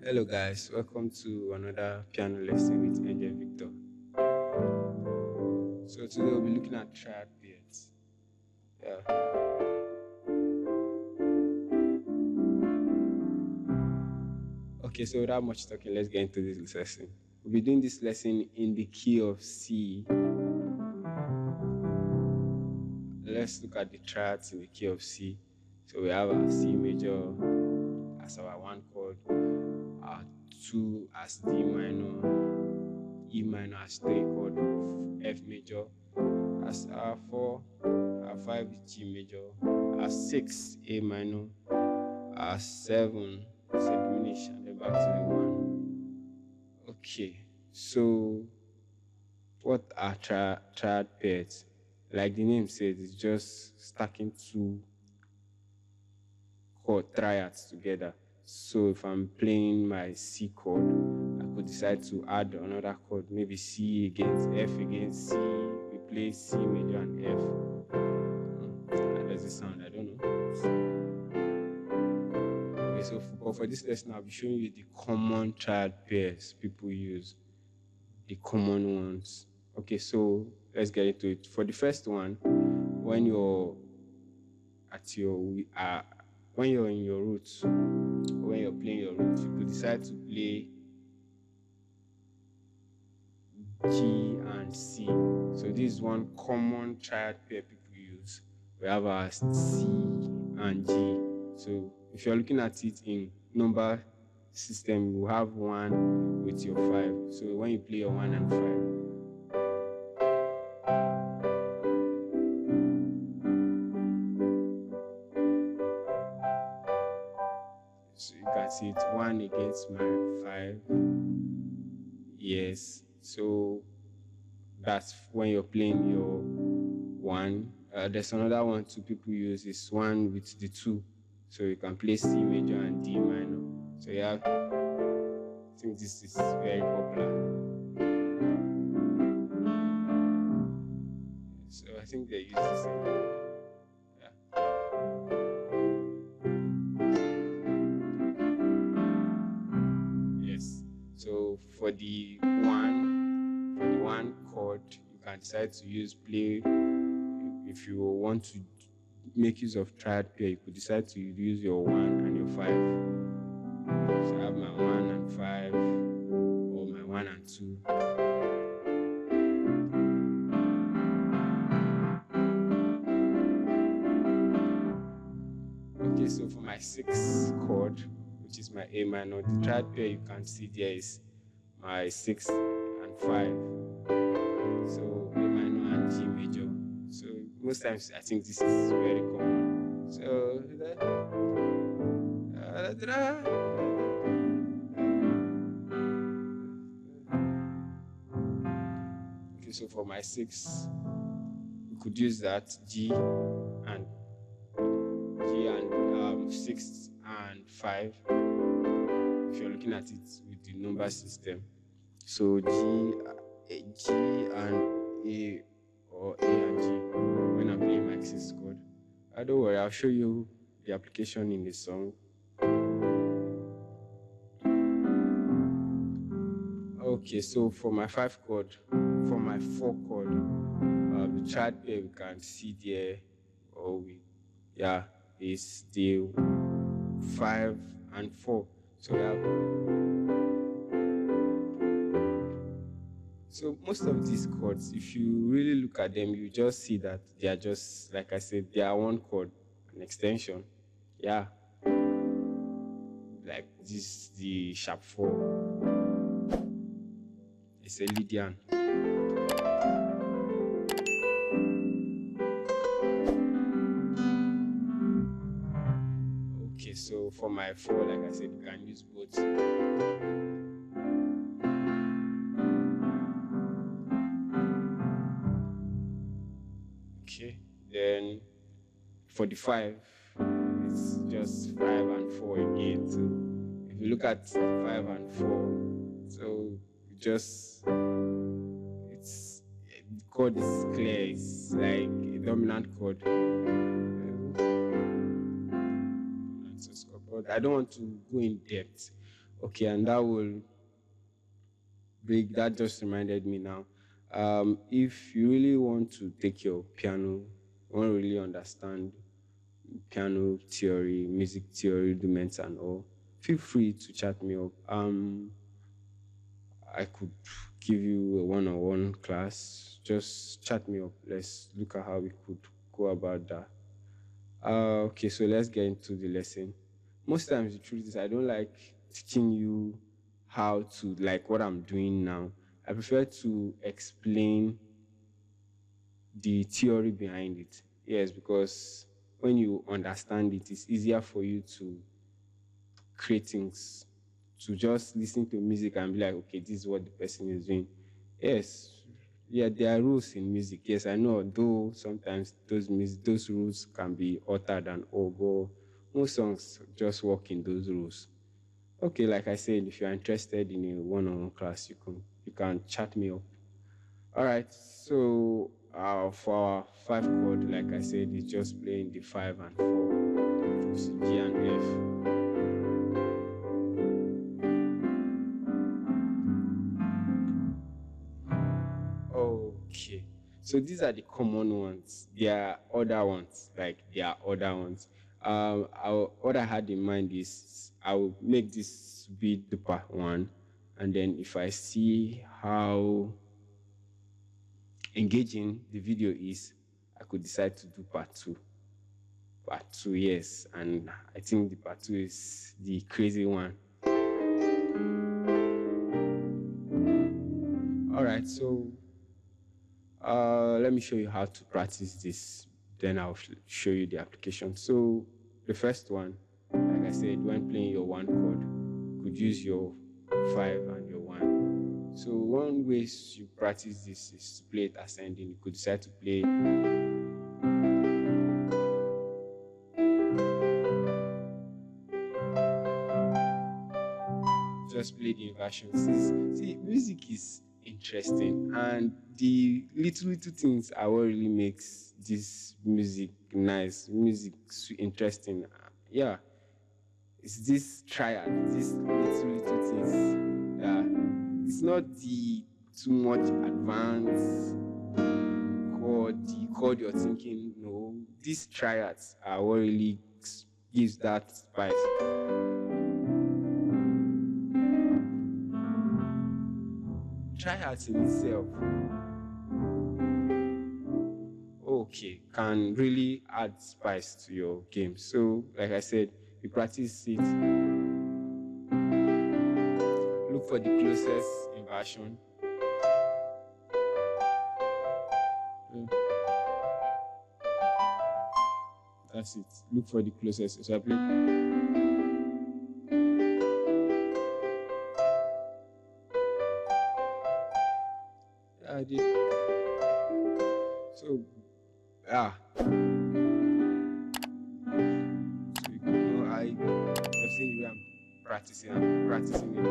Hello guys, welcome to another piano lesson with Angel Victor. So today we'll be looking at triad pairs. Okay, so without much talking, let's get into this lesson. We'll be doing this lesson in the key of C. Let's look at the triads in the key of C. So we have our C major as our one chord, our 2 as D minor, E minor as 3 chord, F major as our 4, our 5 G major, our 6 A minor, our 7 diminish, and then back to the 1. Okay, so what are triad pairs? Like the name says, it's just stacking 2 chord triads together. So if I'm playing my C chord, I could decide to add another chord, maybe C against F against C. We play C major and F. How does it sound? I don't know. Okay, so for this lesson, I'll be showing you the common triad pairs people use, the common ones. Okay, so let's get into it. For the first one, when you're in your roots, when you're playing your roots, you could decide to play G and C. So this is one common triad pair people use. We have our C and G. So if you're looking at it in number system, you have 1 with your 5. So when you play your 1 and 5, so you can see it's 1 against my 5. Yes, so that's when you're playing your 1. There's another one too people use, is 1 with the 2. So you can play C major and D minor. So yeah, I think this is very popular. So I think they use the same. So for the one chord, you can decide to play. If you want to make use of triad pair, you could decide to use your 1 and your 5. So I have my 1 and 5, or my 1 and 2. Okay, so for my 6th chord, which is my A minor, the triad pair you can see there is my 6 and 5. So A minor and G major. So most times I think this is very common. So okay, so for my 6, we could use that G and 6 and 5. If you're looking at it with the number system, so G and A, or A and G when I'm playing my 6th chord. Don't worry, I'll show you the application in the song. Okay, so for my 5 chord, for my 4 chord, the triad pair we can see there, is the 5 and 4. So most of these chords, if you really look at them, you just see that they are just, like I said, they are one chord, an extension. Yeah. Like this, the sharp 4. It's a Lydian. Okay, so for my 4, like I said, you can use both. Okay, then for the 5, it's just 5 and 4 again. So if you look at 5 and 4, so the chord is clear. It's like a dominant chord. But I don't want to go in depth. Okay, and that will break. That just reminded me now. If you really want to take your piano, want to really understand piano theory, music theory, rudiments, and all, feel free to chat me up. I could give you a one-on-one class. Just chat me up. Let's look at how we could go about that. Okay, so let's get into the lesson. Most times, the truth is, I don't like teaching you how to like what I'm doing now. I prefer to explain the theory behind it. Yes, because when you understand it, it's easier for you to create things, to just listen to music and be like, okay, this is what the person is doing. Yes, yeah, there are rules in music. Yes, I know, though sometimes those rules can be altered and all, but most songs just work in those rules. Okay, like I said, if you're interested in a one-on-one class, you can chat me up. All right, so for our five chord, like I said, it's just playing the 5 and 4, so G and F. Okay. So these are the common ones. There are other ones, like there are other ones. What I had in mind is I will make this be the part one, and then if I see how engaging the video is, I could decide to do part two. Part two, yes, and I think the part two is the crazy one. All right, so let me show you how to practice this. Then I'll show you the application. So the first one, like I said, when playing your one chord, you could use your 5 and your 1. So one way you practice this is to play it ascending. You could decide to play just play the inversions. See, music is interesting, and the little things are what really makes this music nice, music interesting. Yeah, it's this triad, these little things. It's not the too much advanced chord you're thinking. No, these triads are what really gives that spice. Triads in itself, okay, can really add spice to your game. So, like I said, you practice it. Look for the closest inversion. That's it. Look for the closest. So I play. Yeah, I did. So, yeah. So you know, I've seen the way I'm practicing. I'm practicing it.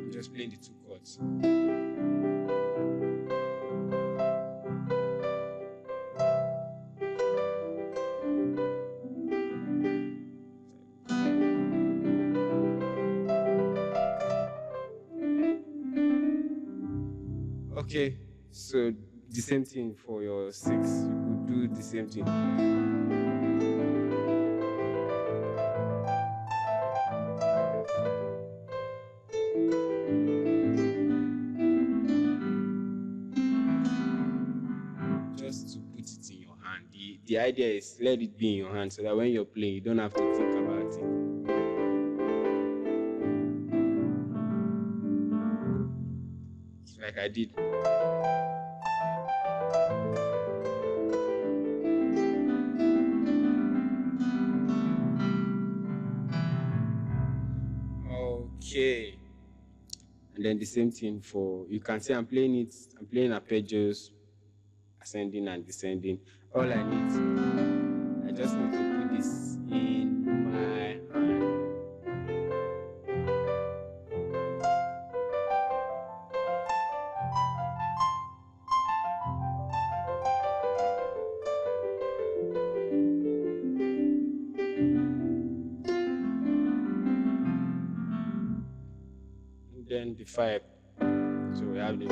I'm just playing the two chords. Okay, so the same thing for your 6. You could do the same thing. Just to put it in your hand. The idea is let it be in your hand so that when you're playing, you don't have to think about it. Like I did. Okay. And then the same thing for, you can say I'm playing arpeggios, ascending and descending. All I just need to put this in my hand. then the 5. So we have the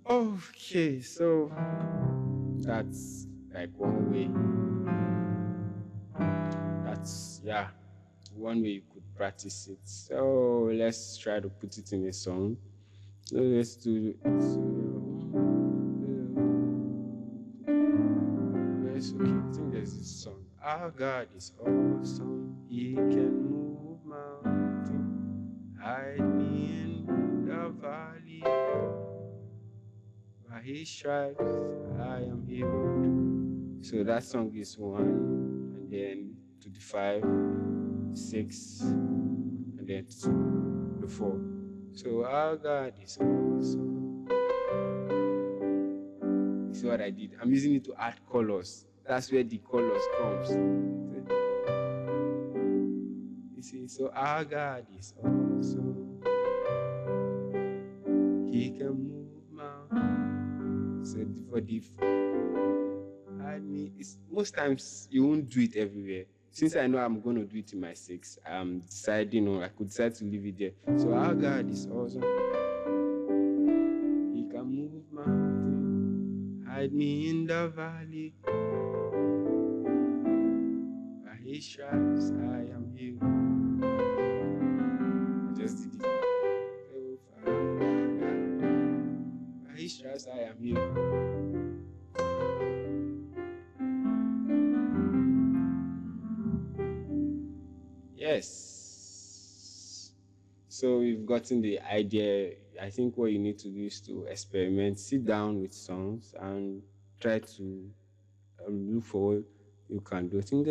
okay, so that's like one way. That's one way you could practice it. So let's try to put it in a song. So let's do it. Yes, okay. I think there's this song. Our God is awesome. He can move mountains. Hide me in the valley. By His stripes I am healed. So that song is 1, and then to the 5, 6, and then to the 4. So our God is awesome. This is what I did. I'm using it to add colors. That's where the colors comes. You see, so our God is awesome. He can move mountains. So for the most times you won't do it everywhere. Since I know I'm going to do it in my 6, I'm deciding on I could decide to leave it there. So our God is awesome. He can move mountains. Hide me in the valley. By His stripes I am healed. I just did it. By His stripes I am healed. Yes. So we've gotten the idea. I think what you need to do is to experiment, sit down with songs and try to look for what you can do. I think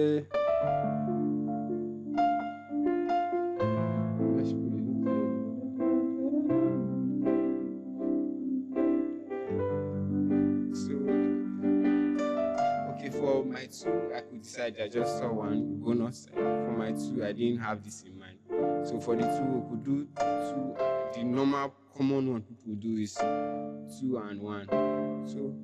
for my 2, I could decide I just saw one bonus. For my 2, I didn't have this in mind. So for the 2, we could do 2. The normal common one people do is 2 and 1. So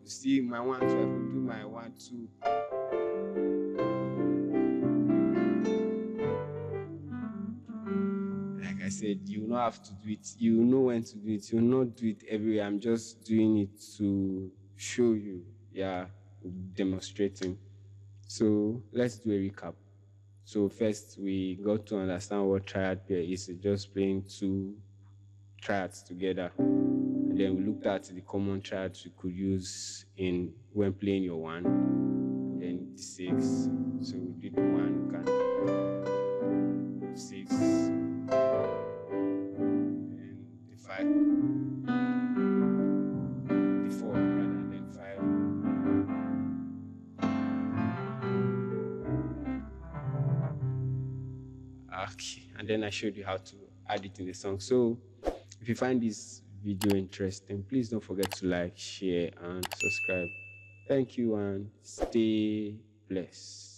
see my 1, 2, I could do my 1, 2. Like I said, you don't have to do it. You know when to do it. You will not do it everywhere. I'm just doing it to show you. Demonstrating. So let's do a recap. So first, we got to understand what triad pair is. It's just playing 2 triads together. And then we looked at the common triads you could use when playing your 1. And then the 6. So we did 1, can 6, and the 5, the 4, rather than 5. Okay, and then I showed you how to add it in the song. So if you find this video interesting, please don't forget to like, share, and subscribe. Thank you and stay blessed.